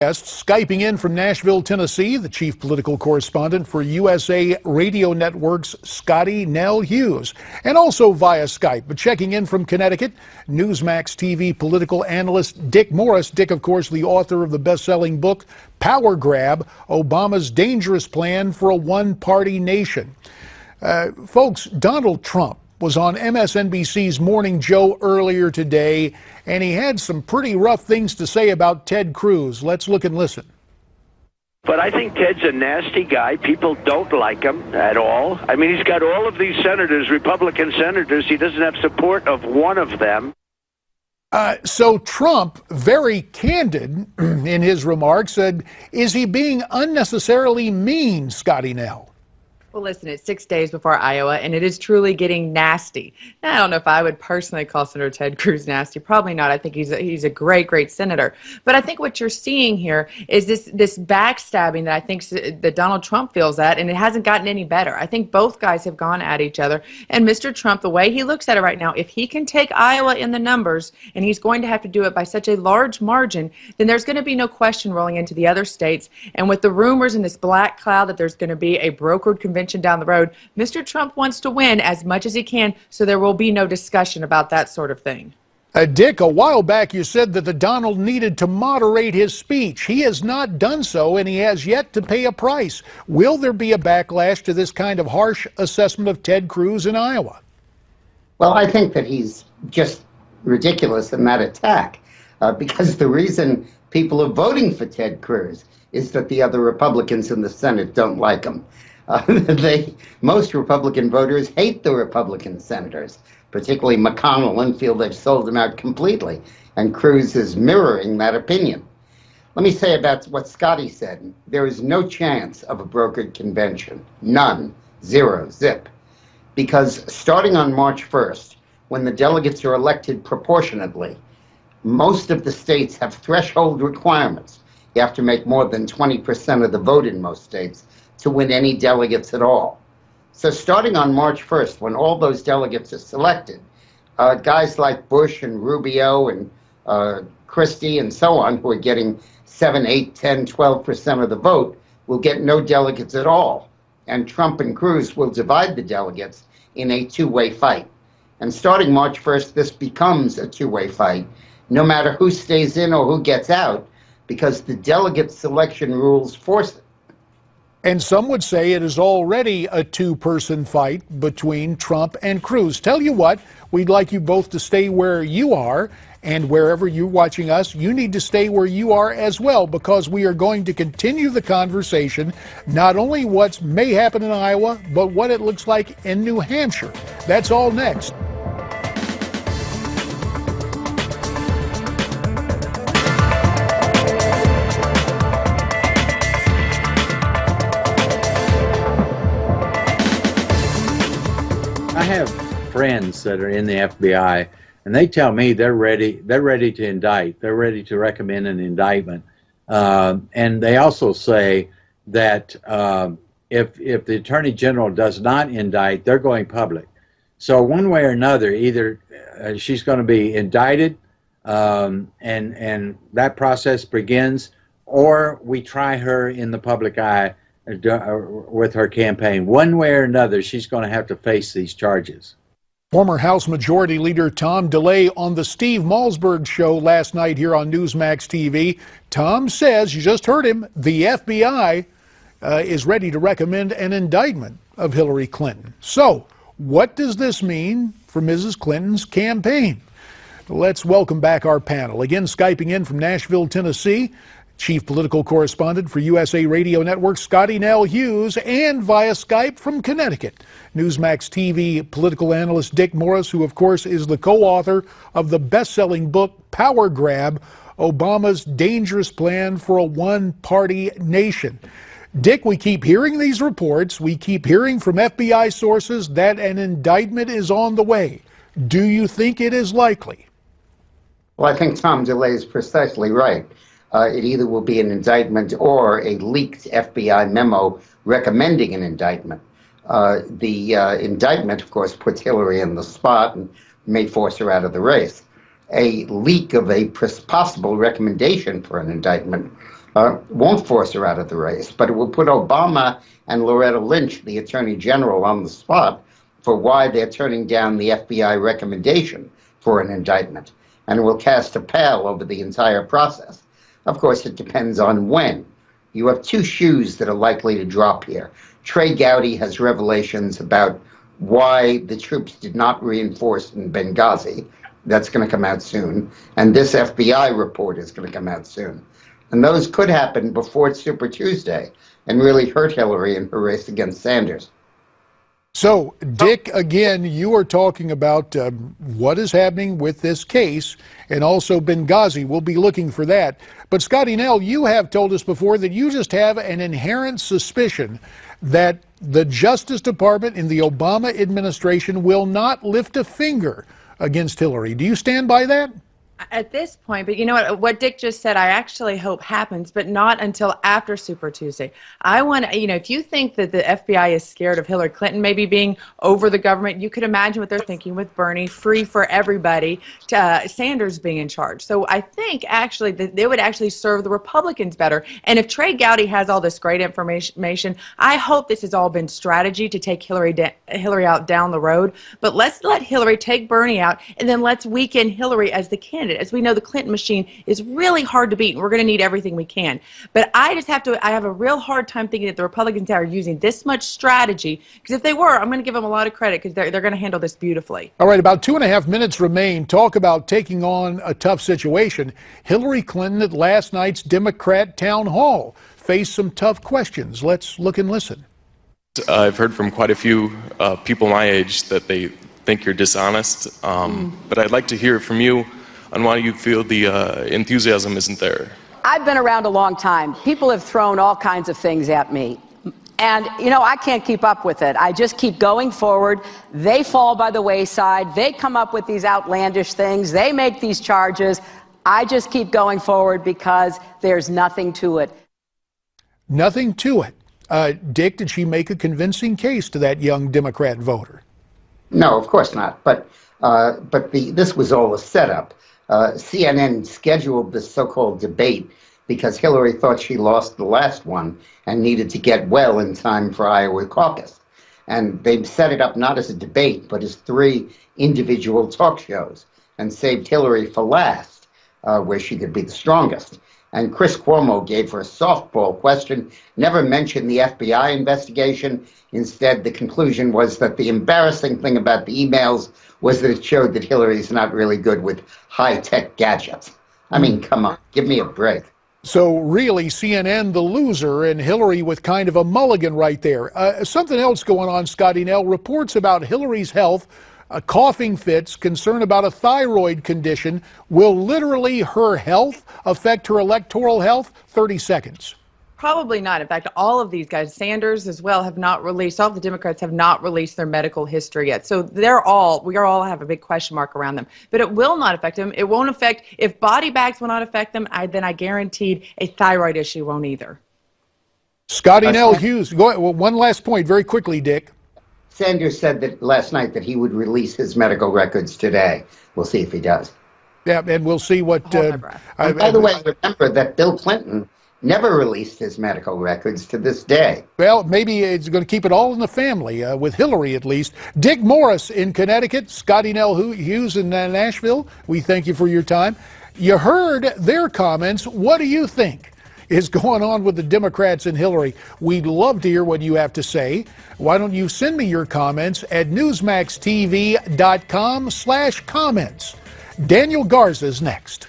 Skyping in from Nashville, Tennessee, the chief political correspondent for USA Radio Network's Scottie Nell Hughes, and also via Skype, but checking in from Connecticut, Newsmax TV political analyst Dick Morris. Dick, of course, the author of the best-selling book, Power Grab, Obama's Dangerous Plan for a One-Party Nation. Folks, Donald Trump was on MSNBC's Morning Joe earlier today, and he had some pretty rough things to say about Ted Cruz. Let's look and listen. But I think Ted's a nasty guy. People don't like him at all. I mean, he's got all of these senators, Republican senators. He doesn't have support of one of them. So Trump, very candid in his remarks, said, is he being unnecessarily mean, Scottie Nell? Well, listen, it's 6 days before Iowa, and it is truly getting nasty. Now, I don't know if I would personally call Senator Ted Cruz nasty. Probably not. I think he's a great senator. But I think what you're seeing here is this backstabbing that I think that Donald Trump feels at, and it hasn't gotten any better. I think both guys have gone at each other. And Mr. Trump, the way he looks at it right now, if he can take Iowa in the numbers, and he's going to have to do it by such a large margin, then there's going to be no question rolling into the other states. And with the rumors and this black cloud that there's going to be a brokered convention down the road, Mr. Trump wants to win as much as he can, so there will be no discussion about that sort of thing. Dick, a while back you said that the Donald needed to moderate his speech. He has not done so, and he has yet to pay a price. Will there be a backlash to this kind of harsh assessment of Ted Cruz in Iowa? Well, I think that he's just ridiculous in that attack, because the reason people are voting for Ted Cruz is that the other Republicans in the Senate don't like him. Most Republican voters hate the Republican senators, particularly McConnell, and feel they've sold him out completely. And Cruz is mirroring that opinion. Let me say about what Scottie said. There is no chance of a brokered convention. None. Zero. Zip. Because starting on March 1st, when the delegates are elected proportionately, most of the states have threshold requirements. You have to make more than 20% of the vote in most states to win any delegates at all. So starting on March 1st, when all those delegates are selected, guys like Bush and Rubio and Christie and so on, who are getting 7, 8, 10, 12% of the vote, will get no delegates at all. And Trump and Cruz will divide the delegates in a two-way fight. And starting March 1st, this becomes a two-way fight, no matter who stays in or who gets out, because the delegate selection rules force it. And some would say it is already a two-person fight between Trump and Cruz. Tell you what, we'd like you both to stay where you are, and wherever you're watching us, you need to stay where you are as well, because we are going to continue the conversation, not only what may happen in Iowa, but what it looks like in New Hampshire. That's all next. I have friends that are in the FBI, and they tell me they're ready to indict. They're ready to recommend an indictment. And they also say that if the Attorney General does not indict, they're going public. So one way or another, either she's going to be indicted and that process begins, or we try her in the public eye with her campaign. One way or another, she's going to have to face these charges. Former House Majority Leader Tom DeLay on the Steve Malzberg show last night here on Newsmax TV. Tom says, you just heard him, the FBI is ready to recommend an indictment of Hillary Clinton. So, what does this mean for Mrs. Clinton's campaign? Let's welcome back our panel. Again, Skyping in from Nashville, Tennessee, chief political correspondent for USA Radio Network, Scottie Nell Hughes, and via Skype from Connecticut, Newsmax TV political analyst Dick Morris, who, of course, is the co-author of the best-selling book, Power Grab, Obama's Dangerous Plan for a One-Party Nation. Dick, we keep hearing these reports. We keep hearing from FBI sources that an indictment is on the way. Do you think it is likely? Well, I think Tom DeLay is precisely right. It either will be an indictment or a leaked FBI memo recommending an indictment. The indictment, of course, puts Hillary in the spot and may force her out of the race. A leak of a possible recommendation for an indictment won't force her out of the race, but it will put Obama and Loretta Lynch, the Attorney General, on the spot for why they're turning down the FBI recommendation for an indictment, and it will cast a pall over the entire process. Of course, it depends on when. You have two shoes that are likely to drop here. Trey Gowdy has revelations about why the troops did not reinforce in Benghazi. That's going to come out soon. And this FBI report is going to come out soon. And those could happen before Super Tuesday and really hurt Hillary in her race against Sanders. So, Dick, again, you are talking about what is happening with this case and also Benghazi. We'll be looking for that. But, Scottie Nell, you have told us before that you just have an inherent suspicion that the Justice Department in the Obama administration will not lift a finger against Hillary. Do you stand by that? At this point, but you know what Dick just said, I actually hope happens, but not until after Super Tuesday. I want to, if you think that the FBI is scared of Hillary Clinton maybe being over the government, you could imagine what they're thinking with Bernie, free for everybody, Sanders being in charge. So I think actually that they would actually serve the Republicans better. And if Trey Gowdy has all this great information, I hope this has all been strategy to take Hillary out down the road. But let's let Hillary take Bernie out, and then let's weaken Hillary as the candidate. As we know, the Clinton machine is really hard to beat, and we're going to need everything we can. But I have a real hard time thinking that the Republicans are using this much strategy, because if they were, I'm going to give them a lot of credit, because they're going to handle this beautifully. All right, about 2.5 minutes remain. Talk about taking on a tough situation. Hillary Clinton at last night's Democrat town hall faced some tough questions. Let's look and listen. I've heard from quite a few people my age that they think you're dishonest, but I'd like to hear from you on why you feel the enthusiasm isn't there. I've been around a long time. People have thrown all kinds of things at me. And, I can't keep up with it. I just keep going forward. They fall by the wayside. They come up with these outlandish things. They make these charges. I just keep going forward because there's nothing to it. Nothing to it. Dick, did she make a convincing case to that young Democrat voter? No, of course not. But this was all a setup. CNN scheduled this so-called debate because Hillary thought she lost the last one and needed to get well in time for Iowa caucus. And they set it up not as a debate, but as 3 individual talk shows, and saved Hillary for last, where she could be the strongest. And Chris Cuomo gave her a softball question, never mentioned the FBI investigation. Instead, the conclusion was that the embarrassing thing about the emails was that it showed that Hillary's not really good with high-tech gadgets. I mean, come on, give me a break. So really, CNN the loser and Hillary with kind of a mulligan right there. Something else going on, Scottie Nell. Reports about Hillary's health, coughing fits, concern about a thyroid condition. Will literally her health affect her electoral health? 30 seconds. Probably not. In fact, all of these guys, Sanders as well, have not released, all of the Democrats have not released their medical history yet. So we all have a big question mark around them. But it will not affect them. It won't affect, if body bags will not affect them, then I guaranteed a thyroid issue won't either. Scottie Nell Hughes, go ahead. Well, one last point very quickly, Dick. Sanders said that last night that he would release his medical records today. We'll see if he does. Yeah, and we'll see what... by the way, remember that Bill Clinton never released his medical records to this day. Well, maybe it's going to keep it all in the family, with Hillary at least. Dick Morris in Connecticut, Scottie Nell Hughes in Nashville, we thank you for your time. You heard their comments. What do you think is going on with the Democrats and Hillary? We'd love to hear what you have to say. Why don't you send me your comments at NewsmaxTV.com/comments. Daniel Garza is next.